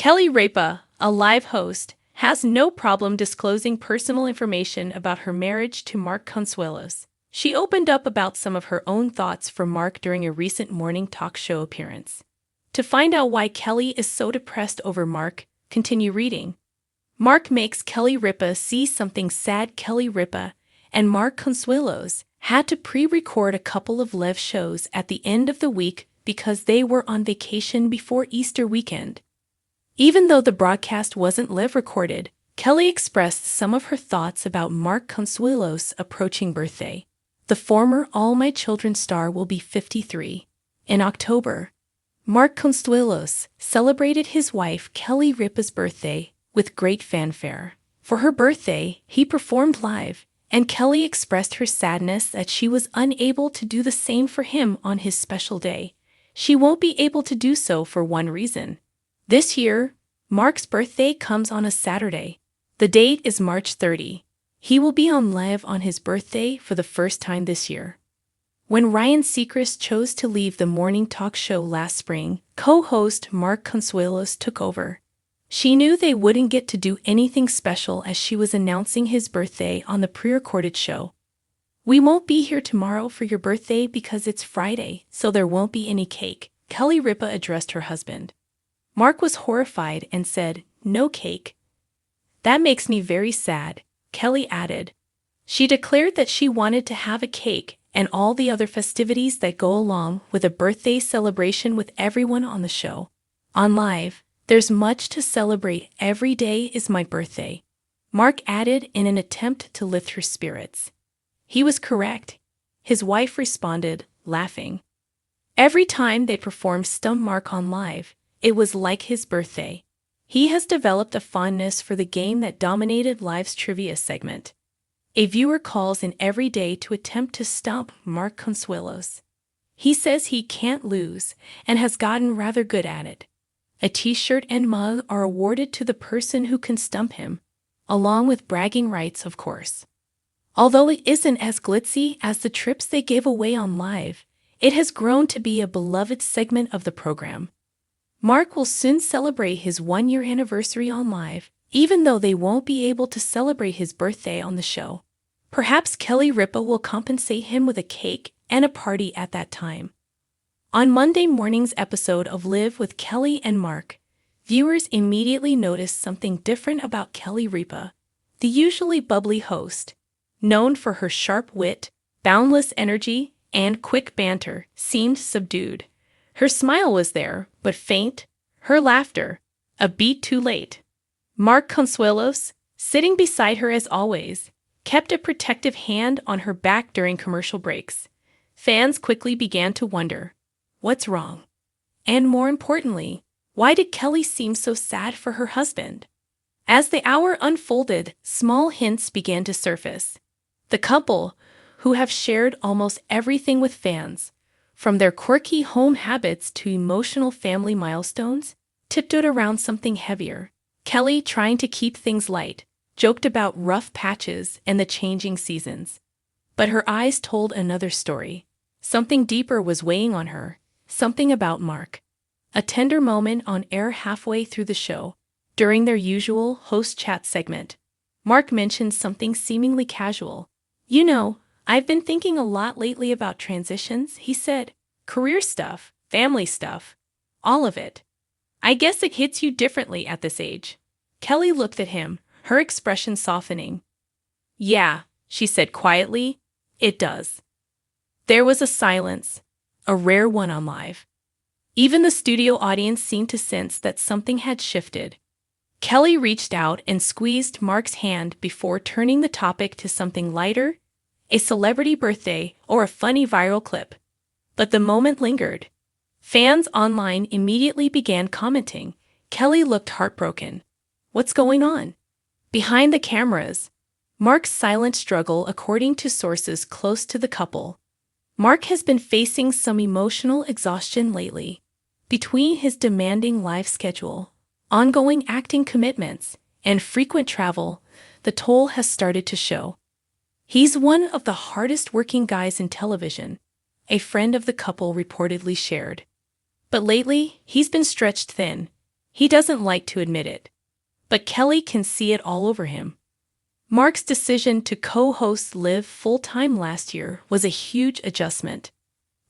Ripa, a live host, has no problem disclosing personal information about her marriage to Mark Consuelos. She opened up about some of her own thoughts for Mark during a recent morning talk show appearance. To find out why Kelly is so depressed over Mark, continue reading. Mark makes Ripa see something sad. Ripa and Mark Consuelos had to pre-record a couple of live shows at the end of the week because they were on vacation before Easter weekend. Even though the broadcast wasn't live recorded, Kelly expressed some of her thoughts about Mark Consuelos' approaching birthday. The former All My Children star will be 53 in October. Mark Consuelos celebrated his wife Ripa's birthday with great fanfare. For her birthday, he performed live, and Kelly expressed her sadness that she was unable to do the same for him on his special day. She won't be able to do so for one reason. This year, Mark's birthday comes on a Saturday. The date is March 30. He will be on live on his birthday for the first time this year. When Ryan Seacrest chose to leave the morning talk show last spring, co-host Mark Consuelos took over. She knew they wouldn't get to do anything special as she was announcing his birthday on the pre-recorded show. "We won't be here tomorrow for your birthday because it's Friday, so there won't be any cake," Ripa addressed her husband. Mark was horrified and said, "No cake? That makes me very sad," Kelly added. She declared that she wanted to have a cake and all the other festivities that go along with a birthday celebration with everyone on the show. On live, "There's much to celebrate. Every day is my birthday," Mark added in an attempt to lift her spirits. He was correct. His wife responded, laughing. Every time they performed Stump Mark on live, it was like his birthday. He has developed a fondness for the game that dominated Live's trivia segment. A viewer calls in every day to attempt to stump Mark Consuelos. He says he can't lose and has gotten rather good at it. A t-shirt and mug are awarded to the person who can stump him, along with bragging rights, of course. Although it isn't as glitzy as the trips they gave away on live, it has grown to be a beloved segment of the program. Mark will soon celebrate his one-year anniversary on live, even though they won't be able to celebrate his birthday on the show. Perhaps Ripa will compensate him with a cake and a party at that time. On Monday morning's episode of Live with Kelly and Mark, viewers immediately noticed something different about Ripa. The usually bubbly host, known for her sharp wit, boundless energy, and quick banter, seemed subdued. Her smile was there, but faint, her laughter a beat too late. Mark Consuelos, sitting beside her as always, kept a protective hand on her back during commercial breaks. Fans quickly began to wonder, what's wrong? And more importantly, why did Kelly seem so sad for her husband? As the hour unfolded, small hints began to surface. The couple, who have shared almost everything with fans, from their quirky home habits to emotional family milestones, tiptoed around something heavier. Kelly, trying to keep things light, joked about rough patches and the changing seasons. But her eyes told another story. Something deeper was weighing on her, something about Mark. A tender moment on air halfway through the show, during their usual host chat segment. Mark mentioned something seemingly casual. "You know, I've been thinking a lot lately about transitions," he said. "Career stuff, family stuff, all of it. I guess it hits you differently at this age." Kelly looked at him, her expression softening. "Yeah," she said quietly, "it does." There was a silence, a rare one on live. Even the studio audience seemed to sense that something had shifted. Kelly reached out and squeezed Mark's hand before turning the topic to something lighter, a celebrity birthday or a funny viral clip. But the moment lingered. Fans online immediately began commenting. Kelly looked heartbroken. What's going on? Behind the cameras, Mark's silent struggle, according to sources close to the couple. Mark has been facing some emotional exhaustion lately. Between his demanding life schedule, ongoing acting commitments, and frequent travel, the toll has started to show. He's one of the hardest working guys in television, a friend of the couple reportedly shared. But lately, he's been stretched thin. He doesn't like to admit it. But Kelly can see it all over him. Mark's decision to co-host Live full-time last year was a huge adjustment.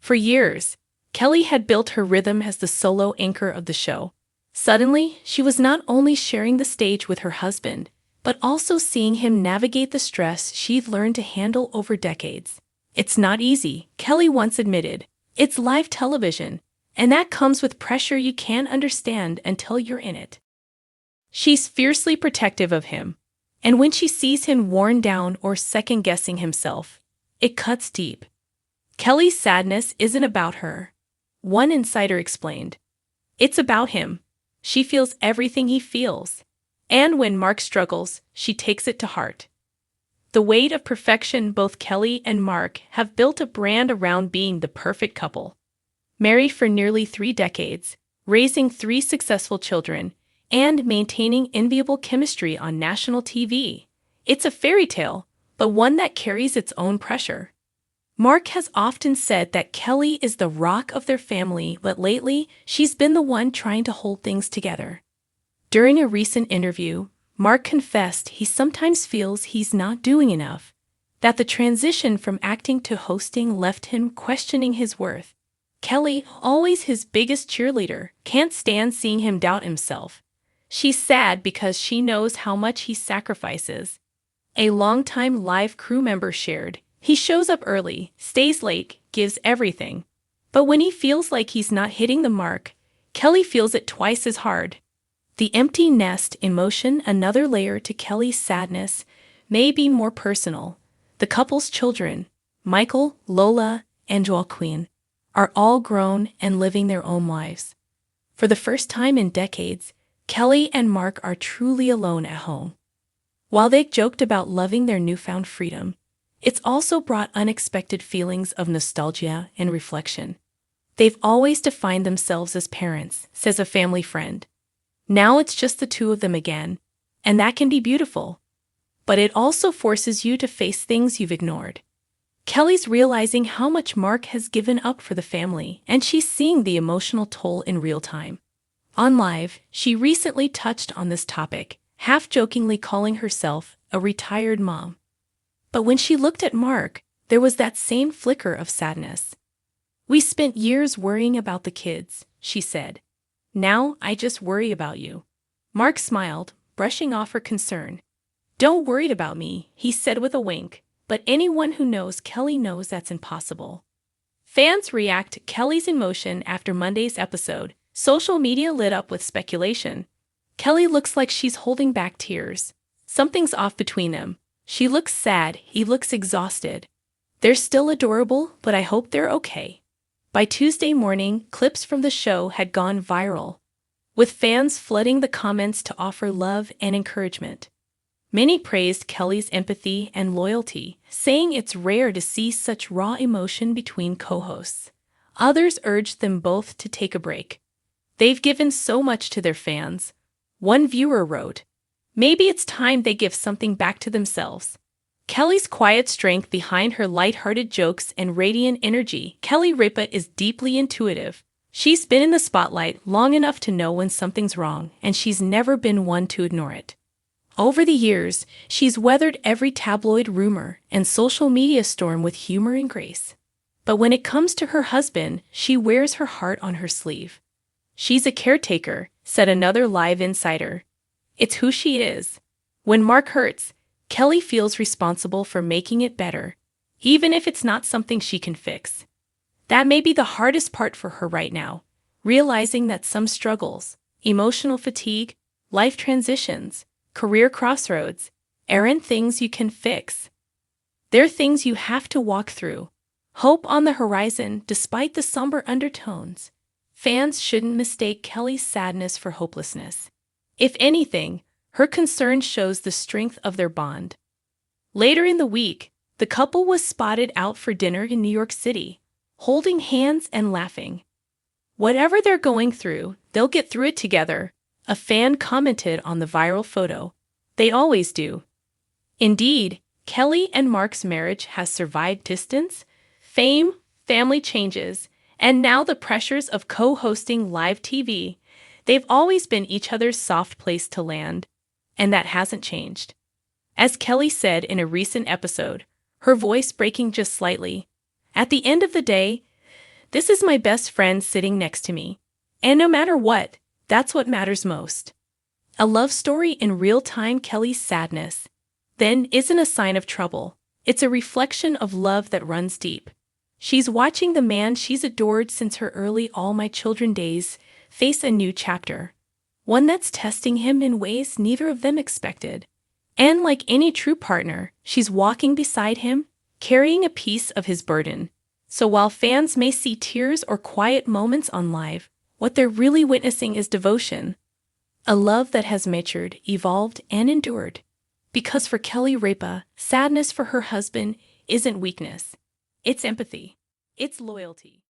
For years, Kelly had built her rhythm as the solo anchor of the show. Suddenly, she was not only sharing the stage with her husband, but also seeing him navigate the stress she'd learned to handle over decades. It's not easy, Kelly once admitted. It's live television, and that comes with pressure you can't understand until you're in it. She's fiercely protective of him, and when she sees him worn down or second-guessing himself, it cuts deep. Kelly's sadness isn't about her. One insider explained. It's about him. She feels everything he feels. And when Mark struggles, she takes it to heart. The weight of perfection. Both Kelly and Mark have built a brand around being the perfect couple. Married for nearly 3 decades, raising 3 successful children, and maintaining enviable chemistry on national TV. It's a fairy tale, but one that carries its own pressure. Mark has often said that Kelly is the rock of their family, but lately, she's been the one trying to hold things together. During a recent interview, Mark confessed he sometimes feels he's not doing enough, that the transition from acting to hosting left him questioning his worth. Kelly, always his biggest cheerleader, can't stand seeing him doubt himself. She's sad because she knows how much he sacrifices. A longtime live crew member shared, he shows up early, stays late, gives everything. But when he feels like he's not hitting the mark, Kelly feels it twice as hard. The empty nest emotion, another layer to Kelly's sadness, may be more personal. The couple's children, Michael, Lola, and Joaquin, are all grown and living their own lives. For the first time in decades, Kelly and Mark are truly alone at home. While they joked about loving their newfound freedom, it's also brought unexpected feelings of nostalgia and reflection. They've always defined themselves as parents, says a family friend. Now it's just the two of them again, and that can be beautiful. But it also forces you to face things you've ignored. Kelly's realizing how much Mark has given up for the family, and she's seeing the emotional toll in real time. On Live, she recently touched on this topic, half-jokingly calling herself a retired mom. But when she looked at Mark, there was that same flicker of sadness. "We spent years worrying about the kids," she said. "Now I just worry about you." Mark smiled, brushing off her concern. "Don't worry about me," he said with a wink, but anyone who knows Kelly knows that's impossible. Fans react to Kelly's emotion after Monday's episode. Social media lit up with speculation. Kelly looks like she's holding back tears. Something's off between them. She looks sad, he looks exhausted. They're still adorable, but I hope they're okay. By Tuesday morning, clips from the show had gone viral, with fans flooding the comments to offer love and encouragement. Many praised Kelly's empathy and loyalty, saying it's rare to see such raw emotion between co-hosts. Others urged them both to take a break. "They've given so much to their fans," one viewer wrote. "Maybe it's time they give something back to themselves." Kelly's quiet strength behind her lighthearted jokes and radiant energy. Kelly Ripa is deeply intuitive. She's been in the spotlight long enough to know when something's wrong, and she's never been one to ignore it. Over the years, she's weathered every tabloid rumor and social media storm with humor and grace. But when it comes to her husband, she wears her heart on her sleeve. "She's a caretaker," said another Live insider. "It's who she is." When Mark hurts, Kelly feels responsible for making it better, even if it's not something she can fix. That may be the hardest part for her right now, realizing that some struggles, emotional fatigue, life transitions, career crossroads, aren't things you can fix. They're things you have to walk through. Hope on the horizon despite the somber undertones. Fans shouldn't mistake Kelly's sadness for hopelessness. If anything, her concern shows the strength of their bond. Later in the week, the couple was spotted out for dinner in New York City, holding hands and laughing. "Whatever they're going through, they'll get through it together," a fan commented on the viral photo. "They always do." Indeed, Kelly and Mark's marriage has survived distance, fame, family changes, and now the pressures of co-hosting live TV. They've always been each other's soft place to land, and that hasn't changed. As Kelly said in a recent episode, her voice breaking just slightly, "At the end of the day, this is my best friend sitting next to me. And no matter what, that's what matters most." A love story in real time. Kelly's sadness, then, isn't a sign of trouble. It's a reflection of love that runs deep. She's watching the man she's adored since her early all my children days face a new chapter, one that's testing him in ways neither of them expected. And like any true partner, she's walking beside him, carrying a piece of his burden. So while fans may see tears or quiet moments on live, what they're really witnessing is devotion. A love that has matured, evolved, and endured. Because for Kelly Ripa, sadness for her husband isn't weakness. It's empathy. It's loyalty.